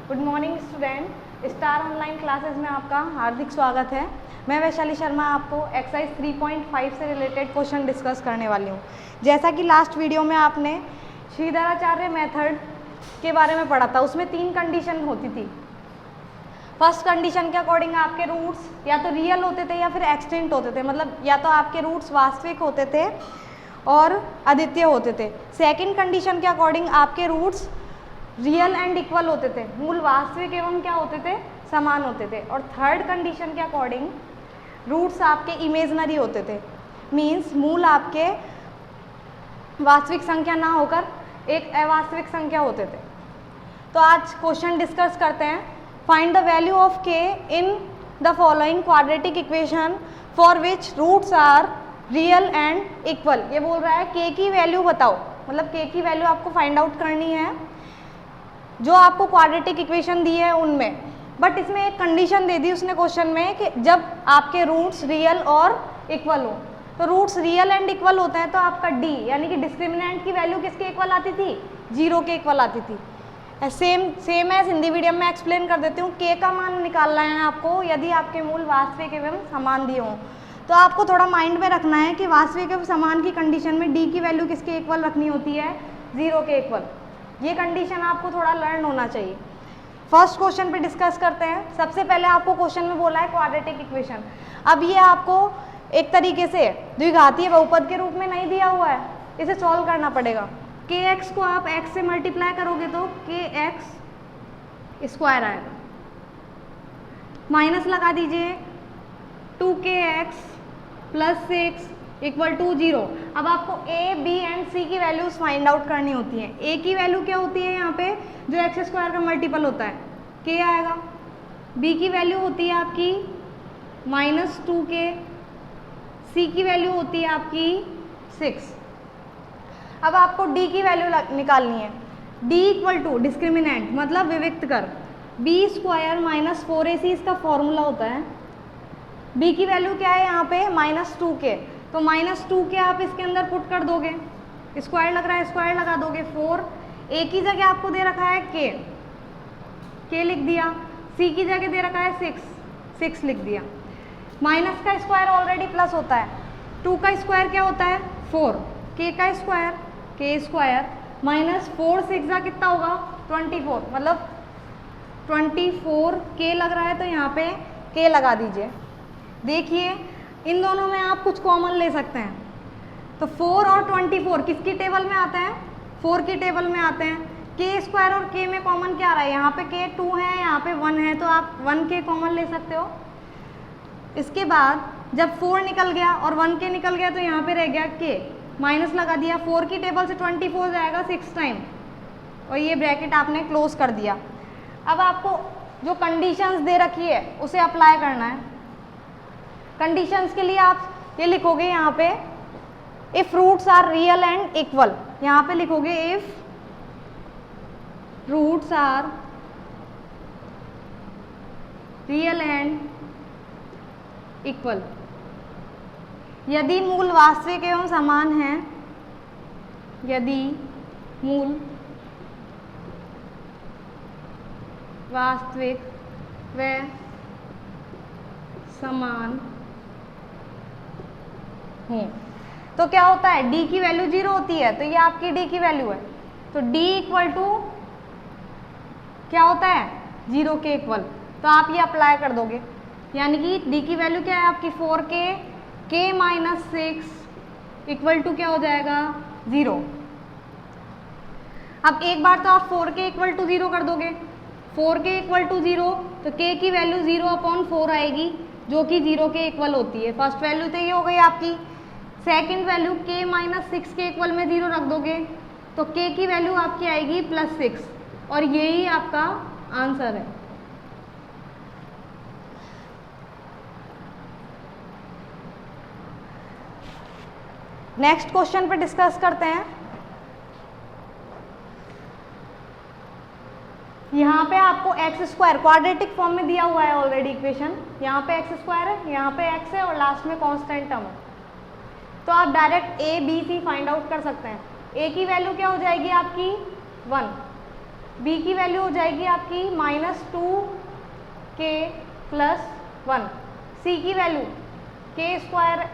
Good morning student, star online classes में आपका हार्दिक स्वागत है। मैं वैशाली शर्मा आपको एक्सरसाइज 3.5 से रिलेटेड क्वेश्चन डिस्कस करने वाली हूँ। जैसा कि लास्ट वीडियो में आपने श्रीधराचार्य मेथड के बारे में पढ़ा था, उसमें 3 कंडीशन होती थी। फर्स्ट कंडीशन के अकॉर्डिंग आपके रूट्स या तो रियल होते थे या फिर एक्सटेंट होते थे, मतलब या तो आपके रूट्स वास्तविक होते थे और अद्वितीय होते थे। सेकंड कंडीशन के अकॉर्डिंग आपके रूट्स रियल एंड इक्वल होते थे, मूल वास्तविक एवं क्या होते थे, समान होते थे। और थर्ड कंडीशन के अकॉर्डिंग रूट्स आपके इमेजनरी होते थे, मीन्स मूल आपके वास्तविक संख्या ना होकर एक अवास्तविक संख्या होते थे। तो आज क्वेश्चन डिस्कस करते हैं। Find the value of K in the following quadratic equation for which roots are real and equal. ये बोल रहा है के की वैल्यू बताओ, मतलब के की वैल्यू आपको फाइंड आउट करनी है जो आपको क्वाड्रेटिक इक्वेशन दी है उनमें। बट इसमें एक कंडीशन दे दी उसने क्वेश्चन में कि जब आपके रूट्स रियल और इक्वल हो, तो रूट्स रियल एंड इक्वल होते हैं तो आपका डी यानी कि डिस्क्रिमिनेंट की वैल्यू किसके इक्वल आती थी, 0 के इक्वल आती थी। सेम एज हिंदी मीडियम में एक्सप्लेन कर देती हूँ। के का मान निकालना है आपको यदि आपके मूल वास्तविक एवं समान दिए हों, तो आपको थोड़ा माइंड में रखना है कि वास्तविक एवं समान की कंडीशन में डी की वैल्यू किसके इक्वल रखनी होती है, 0 के इक्वल। ये कंडीशन आपको थोड़ा लर्न होना चाहिए। फर्स्ट क्वेश्चन पे डिस्कस करते हैं। सबसे पहले आपको क्वेश्चन में बोला है क्वाड्रेटिक इक्वेशन। अब ये आपको एक तरीके से द्विघातीय बहुपद के रूप में नहीं दिया हुआ है, इसे सॉल्व करना पड़ेगा। के एक्स को आप एक्स से मल्टीप्लाई करोगे तो के एक्स स्क्वायर आएगा, माइनस लगा दीजिए 2kx प्लस 6 इक्वल टू 0। अब आपको ए बी एंड सी की वैल्यूज फाइंड आउट करनी होती है। ए की वैल्यू क्या होती है यहाँ पे, जो एक्स स्क्वायर का मल्टीपल होता है, के आएगा। बी की वैल्यू होती है आपकी -2k, सी की वैल्यू होती है आपकी 6। अब आपको डी की वैल्यू निकालनी है। डी इक्वल टू डिस्क्रिमिनेंट मतलब विविक्त कर, बी स्क्वायर माइनस 4ac इसका फॉर्मूला होता है। बी की वैल्यू क्या है यहाँ पे, -2k, तो -2k आप इसके अंदर पुट कर दोगे, स्क्वायर लग रहा है स्क्वायर लगा दोगे। 4 ए की जगह आपको दे रखा है के लिख दिया, सी की जगह दे रखा है 6 लिख दिया। माइनस का स्क्वायर ऑलरेडी प्लस होता है, 2 का स्क्वायर क्या होता है 4, के का स्क्वायर के स्क्वायर माइनस 4 6 कितना होगा 24, मतलब 24 के लग रहा है तो यहाँ पे के लगा दीजिए। देखिए इन दोनों में आप कुछ कॉमन ले सकते हैं, तो 4 और 24 किसकी टेबल में आते हैं, 4 की टेबल में आते हैं। के स्क्वायर और के में कॉमन क्या आ रहा है, यहाँ पे के 2 है यहाँ पे 1 है, तो आप 1 के कॉमन ले सकते हो। इसके बाद जब 4 निकल गया और 1 के निकल गया तो यहाँ पे रह गया के, माइनस लगा दिया। 4 की टेबल से 24 जाएगा 6 टाइम और ये ब्रैकेट आपने क्लोज कर दिया। अब आपको जो कंडीशंस दे रखी है उसे अप्लाई करना है। कंडीशंस के लिए आप ये लिखोगे यहाँ पे if roots are real and equal, यहाँ पे लिखोगे if roots are real and equal, यदि मूल वास्तविक एवं समान है, यदि मूल वास्तविक व समान हो, तो क्या होता है d की वैल्यू 0 होती है, तो ये आपकी d की वैल्यू है। तो d इक्वल टू क्या होता है 0 के इक्वल, तो आप ये अप्लाई कर दोगे, यानी कि d की वैल्यू क्या है आपकी 4k, k minus 6 equal to क्या हो जाएगा 0। अब एक बार तो आप 4k इक्वल टू 0 कर दोगे, 4k इक्वल टू 0 तो k की वैल्यू 0/4 आएगी जो कि 0 के इक्वल होती है। फर्स्ट वैल्यू तो ये हो गई आपकी। सेकंड वैल्यू k माइनस 6 के इक्वल में 0 रख दोगे तो k की वैल्यू आपकी आएगी +6 और यही आपका आंसर है। नेक्स्ट क्वेश्चन पे डिस्कस करते हैं। यहाँ पे आपको एक्स स्क्वायर क्वाड्रेटिक फॉर्म में दिया हुआ है ऑलरेडी इक्वेशन, यहाँ पे एक्स स्क्वायर है, यहाँ पे एक्स है और लास्ट में कांस्टेंट टर्म है, तो आप direct A B C find out कर सकते हैं। ए की वैल्यू क्या हो जाएगी आपकी 1, b की वैल्यू हो जाएगी आपकी -2k + 1। c की वैल्यू k²,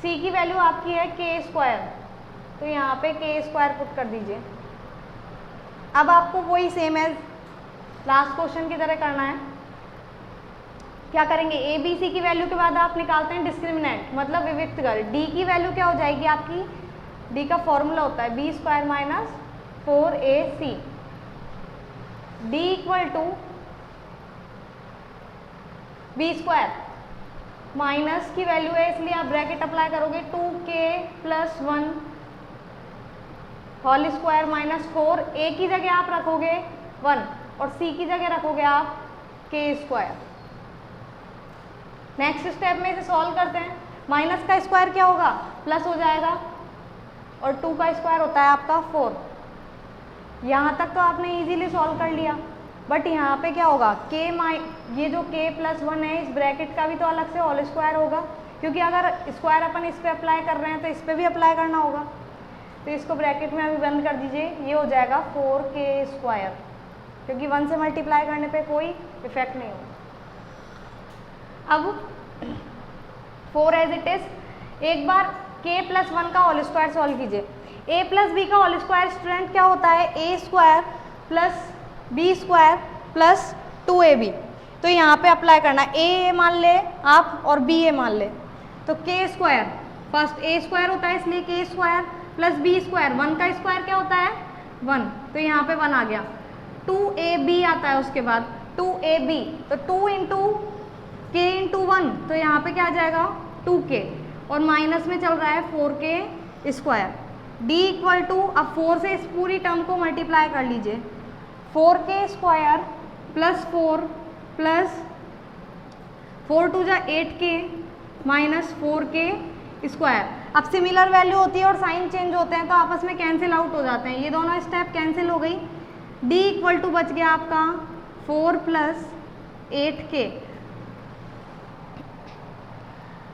c की वैल्यू आपकी है k², तो यहाँ पे k² पुट कर दीजिए। अब आपको वही सेम एज लास्ट क्वेश्चन की तरह करना है। क्या करेंगे, ए बी सी की वैल्यू के बाद आप निकालते हैं डिस्क्रिमिनेंट, मतलब विविक्त कर। डी की वैल्यू क्या हो जाएगी आपकी, डी का फॉर्मूला होता है b² - 4ac। d = b² minus की वैल्यू है इसलिए आप ब्रैकेट अप्लाई करोगे 2k + 1 होल स्क्वायर -4। a की जगह आप रखोगे 1 और c की जगह रखोगे आप k²। नेक्स्ट स्टेप में इसे सॉल्व करते हैं। माइनस का स्क्वायर क्या होगा, प्लस हो जाएगा, और 2 का स्क्वायर होता है आपका 4। यहाँ तक तो आपने इजीली सॉल्व कर लिया, बट यहाँ पे क्या होगा, ये जो k + 1 है इस ब्रैकेट का भी तो अलग से होल स्क्वायर होगा, क्योंकि अगर स्क्वायर अपन इस पे अप्लाई कर रहे हैं तो इस पे भी अप्लाई करना होगा। तो इसको ब्रैकेट में अभी बंद कर दीजिए, ये हो जाएगा 4k², क्योंकि 1 से मल्टीप्लाई करने पे कोई इफेक्ट नहीं होगा। अब 4 एज इट इज। एक बार k + 1 का होल स्क्वायर सॉल्व कीजिए। a + b का होल स्क्वायर स्टूडेंट क्या होता है, a² + b² + 2ab। तो यहाँ पे अप्लाई करना, a मान ले आप और b मान ले, तो k², फर्स्ट a² होता है इसलिए k² + b², 1 का स्क्वायर क्या होता है 1, तो यहाँ पे 1 आ गया। 2ab आता है उसके बाद 2ab, तो 2 × k × 1, तो यहाँ पे क्या आ जाएगा 2k, और माइनस में चल रहा है 4k²। d = अब 4 से इस पूरी टर्म को मल्टीप्लाई कर लीजिए, 4k² + 4 + 4 × 2 = 8k - 4k²। अब सिमिलर वैल्यू होती है और साइन चेंज होते हैं तो आपस में कैंसिल आउट हो जाते हैं, ये दोनों स्टेप कैंसिल हो गई। d = बच गया आपका 4 + 8k।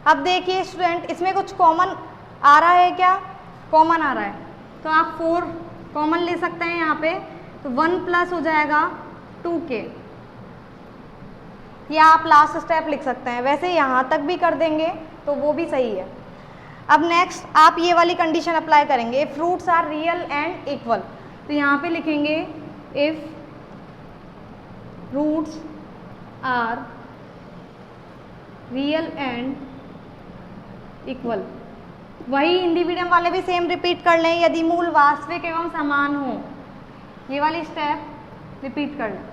अब देखिए स्टूडेंट, इसमें कुछ कॉमन आ रहा है क्या, कॉमन आ रहा है, तो आप 4 कॉमन ले सकते हैं यहाँ पे, तो 1 प्लस हो जाएगा 2k, या आप लास्ट स्टेप लिख सकते हैं, वैसे यहाँ तक भी कर देंगे तो वो भी सही है। अब नेक्स्ट आप ये वाली कंडीशन अप्लाई करेंगे, if roots are real and equal, तो यहाँ पे लिखेंगे if roots are real and equal. वही हिंदी मीडियम वाले भी सेम रिपीट कर लें, यदि मूल वास्तविक एवं समान हो, ये वाली स्टेप रिपीट कर लें।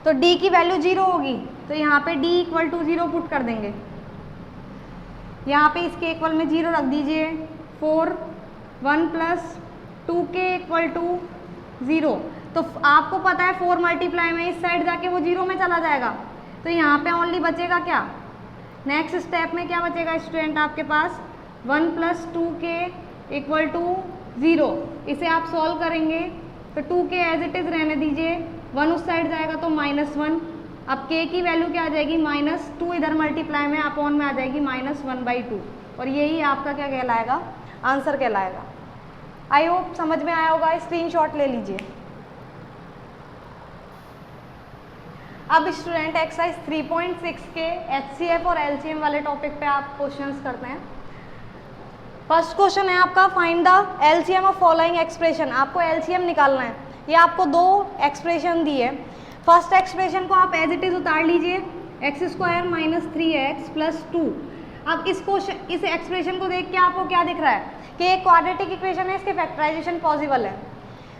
तो d की वैल्यू 0 होगी, तो यहाँ पे d = 0 पुट कर देंगे, यहाँ पे इसके इक्वल में 0 रख दीजिए। 4 1 + 2k = 0, तो आपको पता है 4 मल्टीप्लाई में इस साइड जाके वो 0 में चला जाएगा, तो यहाँ पे ओनली बचेगा क्या, नेक्स्ट स्टेप में क्या बचेगा स्टूडेंट आपके पास 1 + 2k = 0। इसे आप सॉल्व करेंगे तो 2k एज इट इज़ रहने दीजिए, 1 उस साइड जाएगा तो -1। अब k की वैल्यू क्या आ जाएगी -2, इधर मल्टीप्लाई में अपॉन में आ जाएगी -1/2, और यही आपका क्या कहलाएगा, आंसर कहलाएगा। आई होप समझ में आया होगा, स्क्रीनशॉट ले लीजिए। अब स्टूडेंट एक्सरसाइज 3.6 के HCF और LCM वाले टॉपिक पे आप क्वेश्चंस करते हैं। फर्स्ट क्वेश्चन है आपका, find the LCM of following expression. आपको LCM निकालना है, ये आपको 2 एक्सप्रेशन दी है। फर्स्ट एक्सप्रेशन को आप एज इट इज उतार लीजिए, x² - 3x + 2। अब इस एक्सप्रेशन को देख के आपको क्या दिख रहा है कि एक क्वाड्रेटिक इक्वेशन है, इसके फैक्टराइजेशन पॉसिबल है,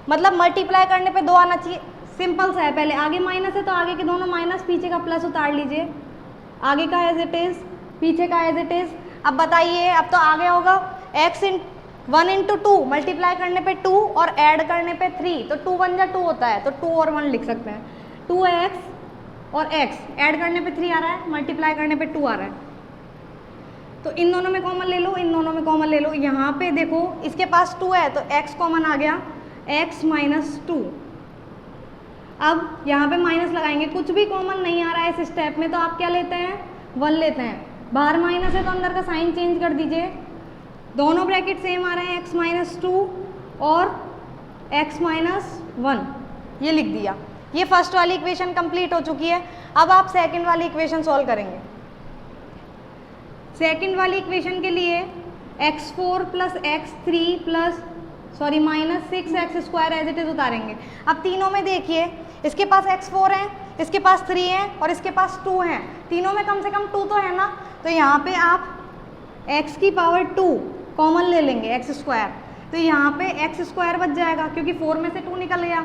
मतलब मल्टीप्लाई करने पे 2 आना चाहिए। सिंपल सा है, पहले आगे माइनस है तो आगे के दोनों माइनस, पीछे का प्लस उतार लीजिए, आगे का एज इट इज, पीछे का एज इट इज। अब बताइए, अब तो आगे होगा x 1 × 2, मल्टीप्लाई करने पे 2 और ऐड करने पे 3, तो 2 1 = 2 होता है, तो 2 और 1 लिख सकते हैं। 2x और x ऐड करने पे 3 आ रहा है, मल्टीप्लाई करने पे 2 आ रहा है, तो इन दोनों में कॉमन ले लो, इन दोनों में कॉमन ले लो। यहाँ पे देखो इसके पास 2 है तो x कॉमन आ गया, x - 2। अब यहाँ पे माइनस लगाएंगे, कुछ भी कॉमन नहीं आ रहा है इस स्टेप में, तो आप क्या लेते हैं 1 लेते हैं। बाहर माइनस है तो अंदर का साइन चेंज कर दीजिए, दोनों ब्रैकेट सेम आ रहे हैं, x - 2 और x - 1, ये लिख दिया। ये फर्स्ट वाली इक्वेशन कंप्लीट हो चुकी है। अब आप सेकंड वाली इक्वेशन सॉल्व करेंगे। सेकंड वाली इक्वेशन के लिए x4 plus x3 plus minus 6x² as it is उतारेंगे। अब तीनों में देखिए, इसके पास x4 है, इसके पास 3 है और इसके पास 2 है। तीनों में कम से कम 2 तो है ना, तो यहाँ पे आप x की पावर 2 कॉमन ले लेंगे x², तो यहाँ पे x² बच जाएगा क्योंकि 4 में से 2 निकल गया।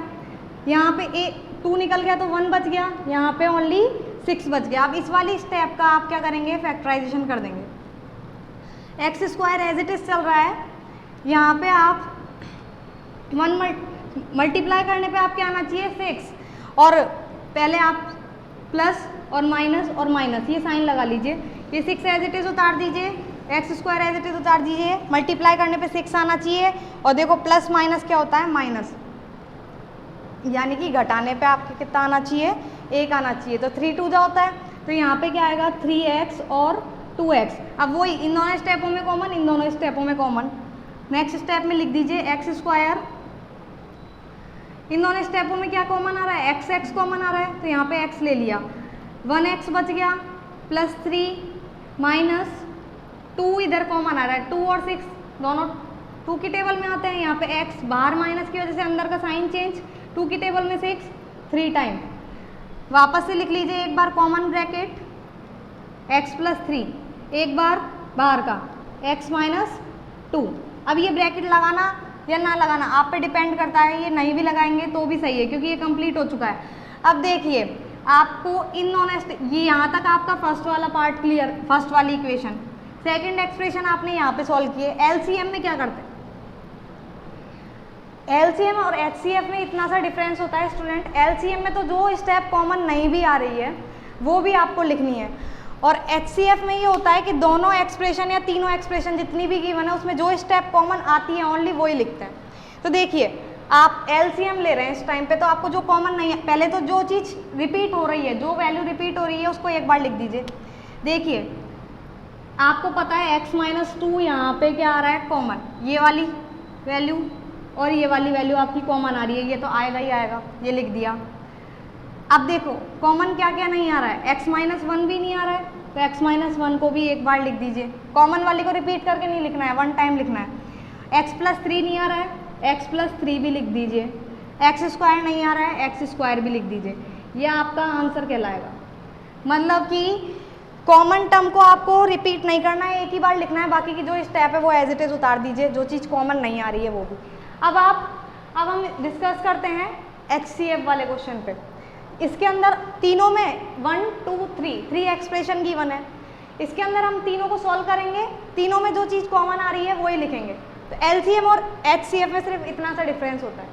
यहाँ पे 2 निकल गया तो 1 बच गया, यहाँ पे ओनली 6 बच गया। अब इस वाली स्टेप का आप क्या करेंगे, फैक्टराइजेशन कर देंगे। x² एज इट इज चल रहा है, यहाँ पे आप 1 मल्टीप्लाई करने पे आप क्या आना चाहिए 6, और पहले आप प्लस और माइनस ये साइन लगा लीजिए। ये 6 एज इट इज उतार दीजिए, x² एज इट इज उतार दीजिए, मल्टीप्लाई करने पे 6 आना चाहिए, और देखो प्लस माइनस क्या होता है माइनस, यानी कि घटाने पे आपके कितना आना चाहिए 1 आना चाहिए। तो 3 2 जा होता है, तो यहाँ पे क्या आएगा 3x और 2x। अब वही इन दोनों स्टेपों में कॉमन, इन दोनों स्टेपों में कॉमन। नेक्स्ट स्टेप में लिख दीजिए x², इन दोनों स्टेपों में क्या कॉमन आ रहा है x कॉमन आ रहा है, तो यहाँ पे x ले लिया, 1x बच गया, प्लस 3 माइनस 2 इधर कॉमन आ रहा है, 2 और 6 दोनों 2 की टेबल में आते हैं। यहाँ पे x बाहर माइनस की वजह से अंदर का साइन चेंज, 2 की टेबल में 6 3 टाइम। वापस से लिख लीजिए एक बार कॉमन ब्रैकेट x प्लस 3, एक बार बाहर का x माइनस 2। अब ये ब्रैकेट लगाना या ना लगाना आप पे डिपेंड करता है, ये नहीं भी लगाएंगे तो भी सही है क्योंकि ये कंप्लीट हो चुका है। अब देखिए आपको इन दोनों, ये यहाँ तक आपका फर्स्ट वाला पार्ट क्लियर, फर्स्ट वाली इक्वेशन। सेकंड एक्सप्रेशन आपने यहाँ पे सॉल्व किए। एलसीएम में क्या करते हैं, एलसीएम और एचसीएफ में इतना सा डिफरेंस होता है स्टूडेंट। एलसीएम में तो जो स्टेप कॉमन नहीं भी आ रही है वो भी आपको लिखनी है, और एचसीएफ में ये होता है कि दोनों एक्सप्रेशन या तीनों एक्सप्रेशन जितनी भी गिवन है उसमें जो स्टेप कॉमन आती है ओनली वही लिखते हैं। तो देखिए आप एलसीएम ले रहे हैं इस टाइम पे, तो आपको जो कॉमन नहीं है, पहले तो जो चीज़ रिपीट हो रही है, जो वैल्यू रिपीट हो रही है उसको एक बार लिख दीजिए। देखिए आपको पता है x माइनस 2 यहाँ पे क्या आ रहा है कॉमन, ये वाली वैल्यू और ये वाली वैल्यू आपकी कॉमन आ रही है, ये तो आएगा ही आएगा, ये लिख दिया। अब देखो कॉमन क्या क्या नहीं आ रहा है, x माइनस 1 भी नहीं आ रहा है, तो x माइनस 1 को भी एक बार लिख दीजिए। कॉमन वाली को रिपीट करके नहीं लिखना है, 1 टाइम लिखना है। x प्लस 3 नहीं आ रहा है, x प्लस 3 भी लिख दीजिए। x² नहीं आ रहा है, x² भी लिख दीजिए। ये आपका आंसर कहलाएगा। मतलब कि कॉमन टर्म को आपको रिपीट नहीं करना है, एक ही बार लिखना है, बाकी की जो स्टेप है वो एज इट इज उतार दीजिए, जो चीज़ कॉमन नहीं आ रही है वो भी। अब हम डिस्कस करते हैं HCF वाले क्वेश्चन पे। इसके अंदर तीनों में 1 2 3 एक्सप्रेशन गिवन है, इसके अंदर हम तीनों को सॉल्व करेंगे, तीनों में जो चीज़ कॉमन आ रही है वही लिखेंगे। तो LCM और HCF में सिर्फ इतना सा डिफरेंस होता है।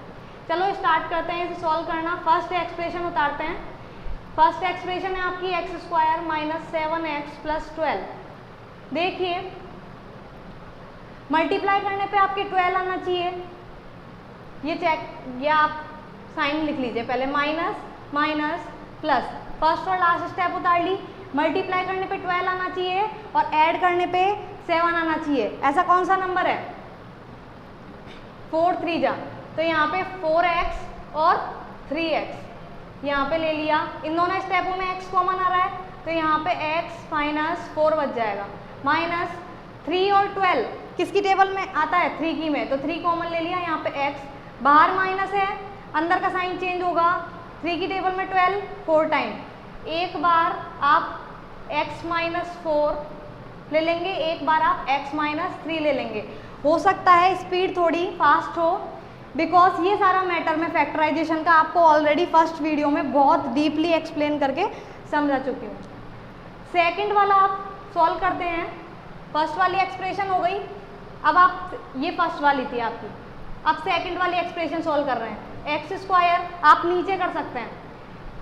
चलो स्टार्ट करते हैं इसे सॉल्व करना। फर्स्ट एक्सप्रेशन उतारते हैं। फर्स्ट एक्सप्रेशन है आपकी x² माइनस 7x प्लस 12। देखिए मल्टीप्लाई करने पे आपके 12 आना चाहिए, ये चेक, ये आप साइन लिख लीजिए पहले, माइनस माइनस प्लस, फर्स्ट और लास्ट स्टेप उतार ली। मल्टीप्लाई करने पे 12 आना चाहिए और ऐड करने पे 7 आना चाहिए। ऐसा कौन सा नंबर है, 4 3 जा, तो यहाँ पे 4x और 3x यहाँ पे ले लिया। इन दोनों स्टेपों में x कॉमन आ रहा है, तो यहाँ पे x माइनस 4 बच जाएगा। माइनस 3 और 12 किसकी टेबल में आता है, 3 की में, तो 3 कॉमन ले लिया। यहाँ पे x बाहर माइनस है, अंदर का साइन चेंज होगा, 3 की टेबल में 12 4 टाइम। एक बार आप x माइनस 4 ले लेंगे, एक बार आप x माइनस 3 ले लेंगे। हो सकता है स्पीड थोड़ी फास्ट हो, बिकॉज ये सारा मैटर में फैक्टराइजेशन का आपको ऑलरेडी फर्स्ट वीडियो में बहुत डीपली एक्सप्लेन करके समझा चुकी हूँ। सेकंड वाला आप सॉल्व करते हैं। फर्स्ट वाली एक्सप्रेशन हो गई, अब आप, ये फर्स्ट वाली थी आपकी, अब सेकंड वाली एक्सप्रेशन सॉल्व कर रहे हैं। x² आप नीचे कर सकते हैं,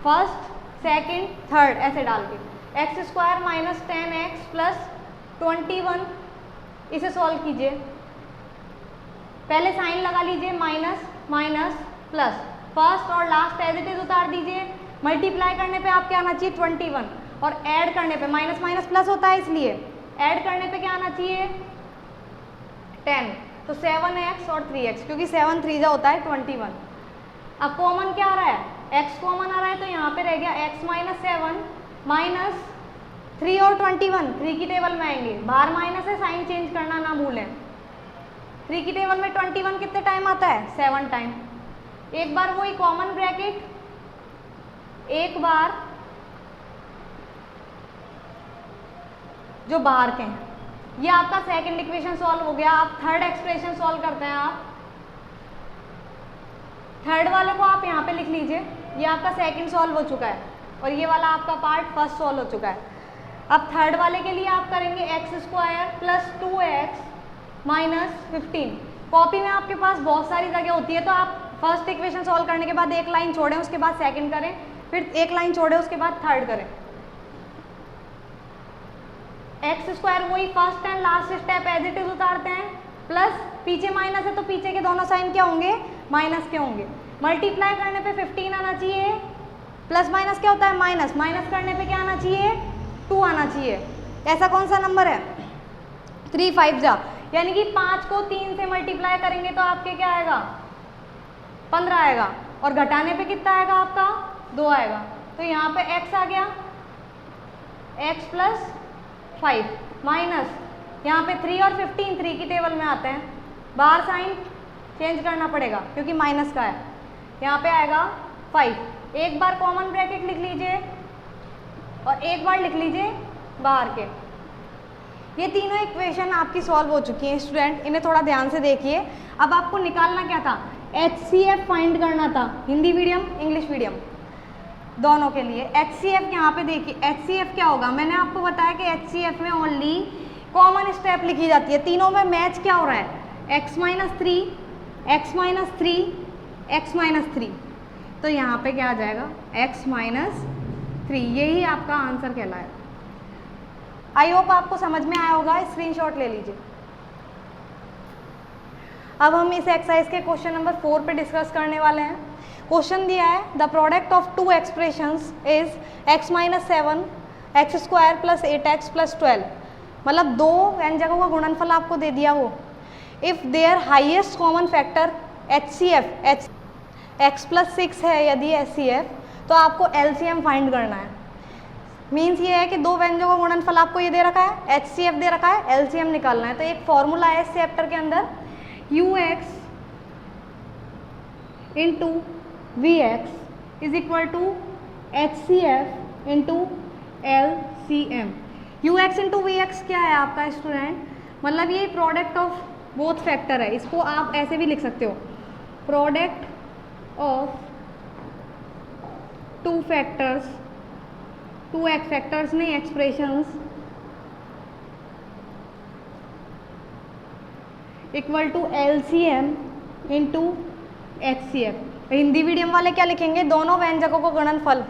फर्स्ट सेकंड थर्ड ऐसे डाल के, x² माइनस 10x प्लस 21, इसे सॉल्व कीजिए। पहले साइन लगा लीजिए, माइनस माइनस प्लस, फर्स्ट और लास्ट एज इट इज उतार दीजिए। मल्टीप्लाई करने पे आपके आना चाहिए 21, और ऐड करने पे, माइनस माइनस प्लस होता है इसलिए ऐड करने पे क्या आना चाहिए 10, तो 7x और 3x, क्योंकि 7 3 जा होता है 21। अब कॉमन क्या आ रहा है, x कॉमन आ रहा है, तो यहाँ पे रह गया x माइनस 7 माइनस 3 और 21, 3 की टेबल में आएंगे, बाहर माइनस है, साइन चेंज करना ना भूलें। 3 की टेबल में 21 कितने टाइम आता है, 7 टाइम। एक बार वही कॉमन ब्रैकेट, एक बार जो बाहर के हैं, ये आपका सेकंड इक्वेशन सॉल्व हो गया। आप थर्ड एक्सप्रेशन सॉल्व करते हैं। आप थर्ड वाले को आप यहाँ पे लिख लीजिए, ये आपका सेकंड सॉल्व हो चुका है और ये वाला आपका पार्ट फर्स्ट सॉल्व हो चुका है। अब थर्ड वाले के लिए आप करेंगे x square plus 2x minus 15। Copy में आपके पास बहुत सारी जगह होती है, तो आप फर्स्ट इक्वेशन सॉल्व करने के बाद एक लाइन छोड़ें, उसके बाद सेकंड करें, फिर एक लाइन छोड़ें, उसके बाद थर्ड करें। एक्स स्क्वायर वही first and last step as it is उतारते हैं, प्लस पीछे माइनस है तो पीछे के दोनों साइन क्या होंगे, माइनस के होंगे। मल्टीप्लाई करने पे 15 आना चाहिए, प्लस माइनस क्या होता है, माइनस, माइनस करने पे क्या आना चाहिए, 2 आना चाहिए। ऐसा कौन सा नंबर है, 3 5 जा, यानी कि 5 को 3 से मल्टीप्लाई करेंगे तो आपके क्या आएगा, 15 आएगा, और घटाने पे कितना आएगा आपका, 2 आएगा। तो यहाँ पे x आ गया, x प्लस 5 माइनस यहाँ पे 3 और 15 3 की टेबल में आते हैं, बाहर साइन चेंज करना पड़ेगा क्योंकि माइनस का है, यहाँ पे आएगा 5। एक बार कॉमन ब्रैकेट लिख लीजिए और एक बार लिख लीजिए बाहर के। ये तीनों इक्वेशन आपकी सॉल्व हो चुकी हैं स्टूडेंट, इन्हें थोड़ा ध्यान से देखिए। अब आपको निकालना क्या था, HCF फाइंड करना था, हिंदी मीडियम इंग्लिश मीडियम दोनों के लिए। HCF यहाँ पे देखिए, HCF क्या होगा, मैंने आपको बताया कि HCF में ओनली कॉमन स्टेप लिखी जाती है। तीनों में मैच क्या हो रहा है, x minus 3, x minus 3, x minus 3, तो यहाँ पे क्या आ जाएगा, x माइनस 3, यही आपका आंसर कहलाएगा। आई होप आपको समझ में आया होगा, स्क्रीनशॉट ले लीजिए। अब हम इस एक्सरसाइज के क्वेश्चन नंबर 4 पे डिस्कस करने वाले हैं। क्वेश्चन दिया है, the product of 2 expressions is x minus 7 x square plus 8x plus 12, मतलब 2 व्यंजकों का गुणनफल आपको दे दिया वो। If there highest common factor HCF x plus 6 है, यदि HCF, तो आपको LCM फाइंड करना है। मीन्स ये है कि 2 व्यंजकों का गुणनफल आपको ये दे रखा है, HCF दे रखा है, LCM निकालना है। तो एक फॉर्मूला है इस चैप्टर के अंदर, UX into VX is equal to HCF into LCM। UX into VX क्या है आपका स्टूडेंट, मतलब ये प्रोडक्ट ऑफ बोथ फैक्टर है, इसको आप ऐसे भी लिख सकते हो, प्रोडक्ट ऑफ 2 फैक्टर्स, 2 फैक्टर्स नहीं expressions, equal to LCM into HCF। Hindi medium वाले क्या लिखेंगे, दोनों व्यंजकों का गुणनफल,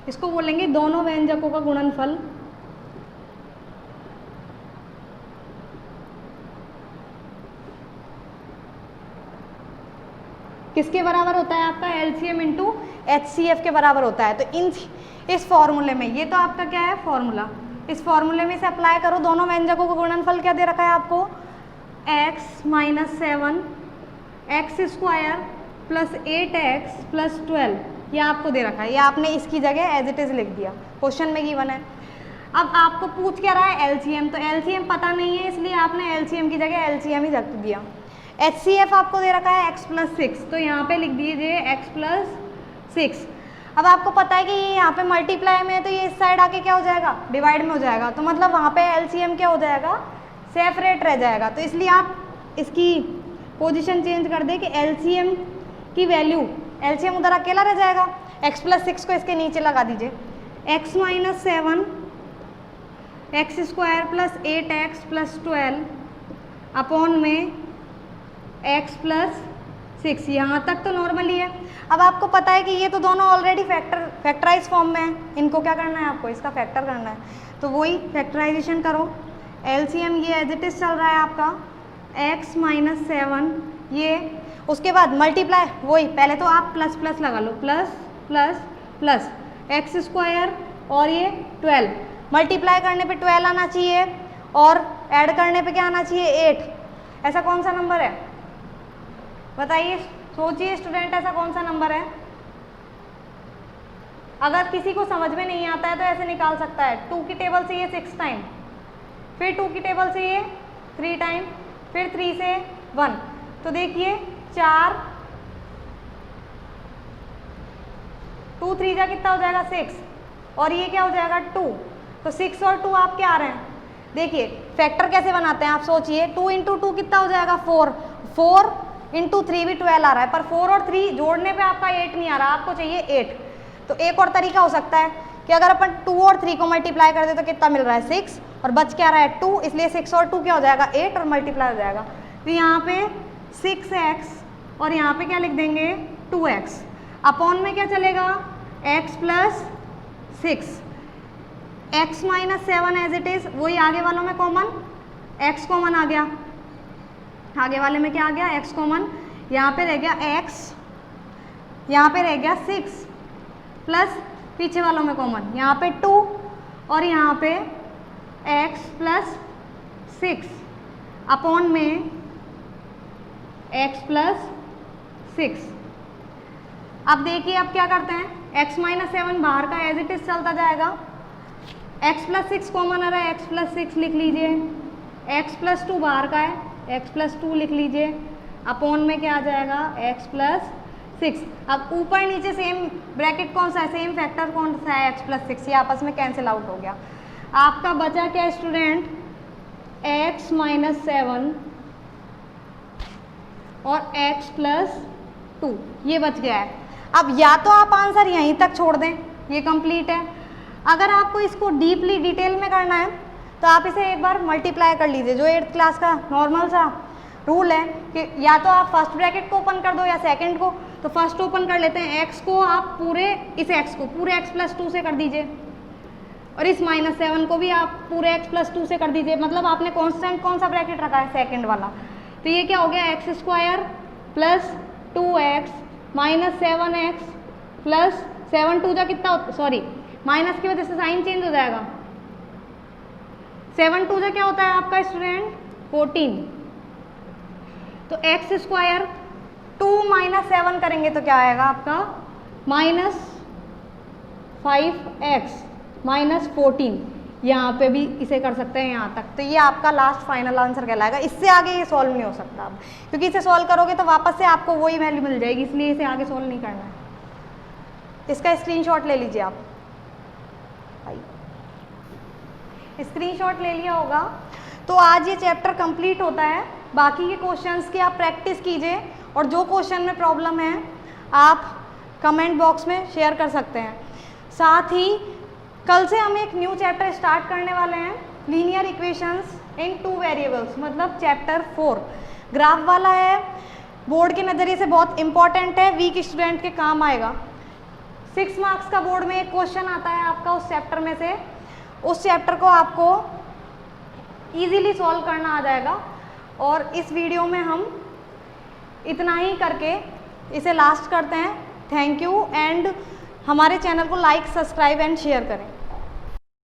इसको बोलेंगे दोनों व्यंजकों का गुणनफल। किसके बराबर होता है आपका, LCM इंटू HCF के बराबर होता है। तो इस फॉर्मूले में, ये तो आपका क्या है फॉर्मूला, इस फॉर्मूले में से अप्लाई करो, दोनों व्यंजकों का गुणनफल क्या दे रखा है आपको, x minus 7 x square plus 8x plus 12, ये आपको दे रखा है, ये आपने इसकी जगह एज इट इज़ लिख दिया, क्वेश्चन में गिवन है। अब आपको पूछ क्या रहा है LCM, तो LCM पता नहीं है, इसलिए आपने LCM की जगह LCM ही रख दिया। HCF आपको दे रखा है x प्लस 6, तो यहाँ पे लिख दीजिए x प्लस 6। अब आपको पता है कि ये यहाँ पे मल्टीप्लाई में है, तो ये इस साइड आके क्या हो जाएगा, डिवाइड में हो जाएगा, तो मतलब वहाँ पे LCM क्या हो जाएगा, सेपरेट रह जाएगा। तो इसलिए आप इसकी पोजीशन चेंज कर दें कि LCM की वैल्यू, LCM उधर अकेला रह जाएगा, x प्लस 6 को इसके नीचे लगा दीजिए, x minus 7 x square plus 8x plus 12 upon में x प्लस 6, यहाँ तक तो नॉर्मली है। अब आपको पता है कि ये तो दोनों ऑलरेडी फैक्टराइज फॉर्म में है, इनको क्या करना है आपको, इसका फैक्टर करना है, तो वही फैक्टराइजेशन करो। LCM ये एज इट इज चल रहा है आपका x माइनस 7, ये उसके बाद मल्टीप्लाई, वही पहले तो आप प्लस प्लस लगा लो, plus plus plus X square और ये 12, मल्टीप्लाई करने पे 12 आना चाहिए और ऐड करने पे क्या आना चाहिए, 8। ऐसा कौन सा नंबर है बताइए सोचिए स्टूडेंट, ऐसा कौन सा नंबर है? अगर किसी को समझ में नहीं आता है तो ऐसे निकाल सकता है, 2 की टेबल से ये 6 टाइम, फिर 2 की टेबल से ये 3 टाइम, फिर 3 से 1, तो देखिए 4, 2 3 जा कितना हो जाएगा 6, और ये क्या हो जाएगा 2, तो 6 और 2 आपके आ रहे हैं। देखिए फैक्टर कैसे बनाते हैं आप सोचिए, 2 इंटू 2 कितना हो जाएगा 4, 4 इंटू 3 भी 12 आ रहा है, पर 4 और 3 जोड़ने पे आपका 8 नहीं आ रहा, आपको चाहिए 8। तो एक और तरीका हो सकता है कि अगर अपन 2 और 3 को मल्टीप्लाई कर दे तो कितना मिल रहा है 6, और बच क्या रहा है 2, इसलिए 6 और 2 क्या हो जाएगा 8 और मल्टीप्लाई हो जाएगा। तो यहाँ पे 6x और यहाँ पे क्या लिख देंगे 2x, अपॉन में क्या चलेगा x plus 6, x minus 7 as it is, वही आगे वालों में कॉमन, x कॉमन आ गया, आगे वाले में क्या आ गया x कॉमन, यहाँ पे रह गया x, यहाँ पे रह गया 6 प्लस पीछे वालों में कॉमन, यहाँ पे 2 और यहाँ पे x प्लस 6 अपॉन में x प्लस 6। अब देखिए अब क्या करते हैं, x माइनस 7 बाहर का एज इट इज चलता जाएगा, x प्लस 6 कॉमन आ रहा है, x प्लस 6 लिख लीजिए, x प्लस 2 बाहर का है, x प्लस 2 लिख लीजिए, अपॉन में क्या आ जाएगा x प्लस 6। अब ऊपर नीचे सेम ब्रैकेट कौन सा है, सेम फैक्टर कौन सा है x प्लस 6, ये आपस में कैंसिल आउट हो गया। आपका बचा क्या स्टूडेंट, x माइनस 7 और x प्लस 2, ये बच गया है। अब या तो आप आंसर यहीं तक छोड़ दें, ये कंप्लीट है, अगर आपको इसको डीपली डिटेल में करना है तो आप इसे एक बार मल्टीप्लाई कर लीजिए, जो 8th क्लास का नॉर्मल सा रूल है कि या तो आप फर्स्ट ब्रैकेट को ओपन कर दो या सेकंड को। तो फर्स्ट ओपन कर लेते हैं, x को आप पूरे इस x को पूरे x प्लस 2 से कर दीजिए, और इस माइनस 7 को भी आप पूरे x प्लस 2 से कर दीजिए, मतलब आपने कॉन्स्टेंट कौन सा ब्रैकेट रखा है, सेकंड वाला। तो ये क्या हो गया x square plus 2x minus 7x plus 7 2 जा कितना, सॉरी माइनस की वजह से साइन चेंज हो जाएगा, 7 2 जा क्या होता है आपका स्टूडेंट 14। तो एक्स स्क्वायर 2 माइनस 7 करेंगे तो क्या आएगा आपका माइनस 5x माइनस 14। यहाँ पे भी इसे कर सकते हैं यहाँ तक, तो ये आपका लास्ट फाइनल आंसर कहलाएगा। इससे आगे ये सॉल्व नहीं हो सकता अब, क्योंकि इसे सॉल्व करोगे तो वापस से आपको वही वैल्यू मिल जाएगी, इसलिए इसे आगे सॉल्व नहीं करना है। इसका स्क्रीनशॉट ले लीजिए आप, स्क्रीनशॉट ले लिया होगा। तो आज ये चैप्टर कंप्लीट होता है, बाकी के क्वेश्चंस की आप प्रैक्टिस कीजिए, और जो क्वेश्चन में प्रॉब्लम है आप कमेंट बॉक्स में शेयर कर सकते हैं। साथ ही कल से हम एक न्यू चैप्टर स्टार्ट करने वाले हैं, लीनियर इक्वेशंस इन 2 वेरिएबल्स, मतलब चैप्टर 4 ग्राफ वाला है, बोर्ड के नज़रिए से बहुत इंपॉर्टेंट है, वीक स्टूडेंट के काम आएगा। 6 मार्क्स का बोर्ड में एक क्वेश्चन आता है आपका उस चैप्टर में से, उस चैप्टर को आपको इजीली सॉल्व करना आ जाएगा। और इस वीडियो में हम इतना ही करके इसे लास्ट करते हैं। थैंक यू, एंड हमारे चैनल को लाइक, सब्सक्राइब एंड शेयर करें।